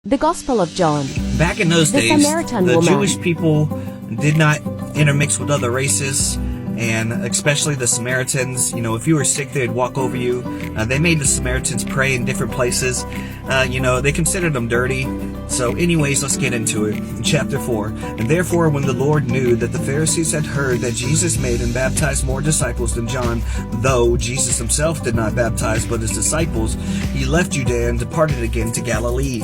The Gospel of John. Back in those The days, Samaritan the woman. Jewish people did not intermix with other races, and especially the Samaritans. You know, if you were sick, they'd walk over you. They made the Samaritans pray in different places. They considered them dirty. So anyways, let's get into it. In chapter 4. And therefore, when the Lord knew that the Pharisees had heard that Jesus made and baptized more disciples than John, though Jesus himself did not baptize but his disciples, he left Judea and departed again to Galilee.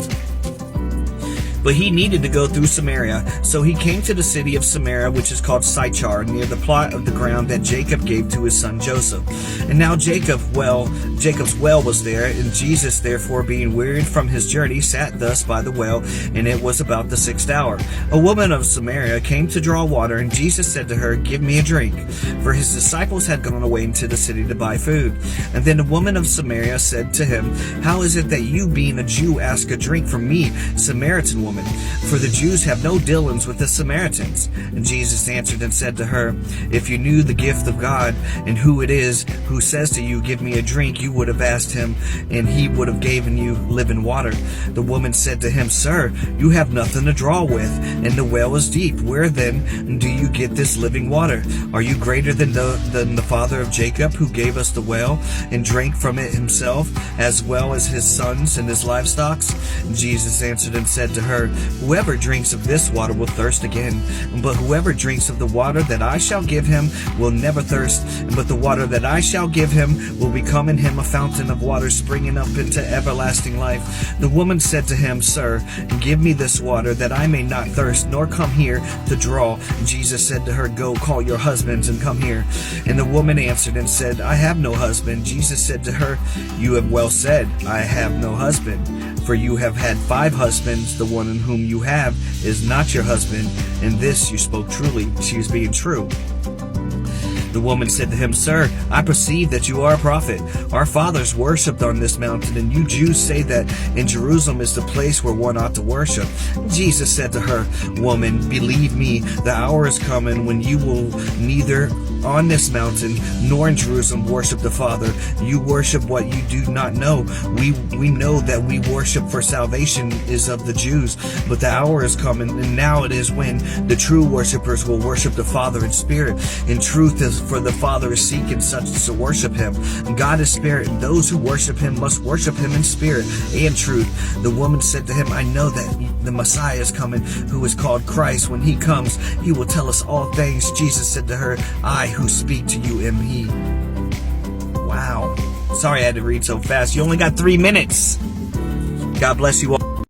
But he needed to go through Samaria. So he came to the city of Samaria, which is called Sychar, near the plot of the ground that Jacob gave to his son Joseph. And now Jacob's well was there, and Jesus, therefore, being wearied from his journey, sat thus by the well, and it was about the 6th hour. A woman of Samaria came to draw water, and Jesus said to her, "Give me a drink," for his disciples had gone away into the city to buy food. And then the woman of Samaria said to him, "How is it that you, being a Jew, ask a drink from me, Samaritan woman? For the Jews have no dealings with the Samaritans." And Jesus answered and said to her, "If you knew the gift of God, and who it is who says to you, 'Give me a drink,' you would have asked him, and he would have given you living water." The woman said to him, "Sir, you have nothing to draw with, and the well is deep. Where then do you get this living water? Are you greater than the father of Jacob, who gave us the well, and drank from it himself, as well as his sons and his livestock?" Jesus answered and said to her, "Whoever drinks of this water will thirst again, but whoever drinks of the water that I shall give him will never thirst, but the water that I shall give him will become in him a fountain of water springing up into everlasting life." The woman said to him, "Sir, give me this water that I may not thirst, nor come here to draw." Jesus said to her, "Go, call your husbands and come here." And the woman answered and said, "I have no husband." Jesus said to her, "You have well said, 'I have no husband,' for you have had 5 husbands. The one in whom you have is not your husband, and this you spoke truly." She was being true. The woman said to him, "Sir, I perceive that you are a prophet. Our fathers worshipped on this mountain, and you Jews say that in Jerusalem is the place where one ought to worship." Jesus said to her, "Woman, believe me, the hour is coming when you will neither on this mountain nor in Jerusalem worship the Father. You worship what you do not know. We know that we worship, for salvation is of the Jews. But the hour is coming, and now it is, when the true worshipers will worship the Father in spirit and truth, for the Father is seeking such to worship him. God is spirit, and those who worship him must worship him in spirit and truth." The woman said to him, "I know that the Messiah is coming, who is called Christ. When he comes, he will tell us all things." Jesus said to her, "I who speak to you am he." Wow. Sorry I had to read so fast. You only got 3 minutes. God bless you all.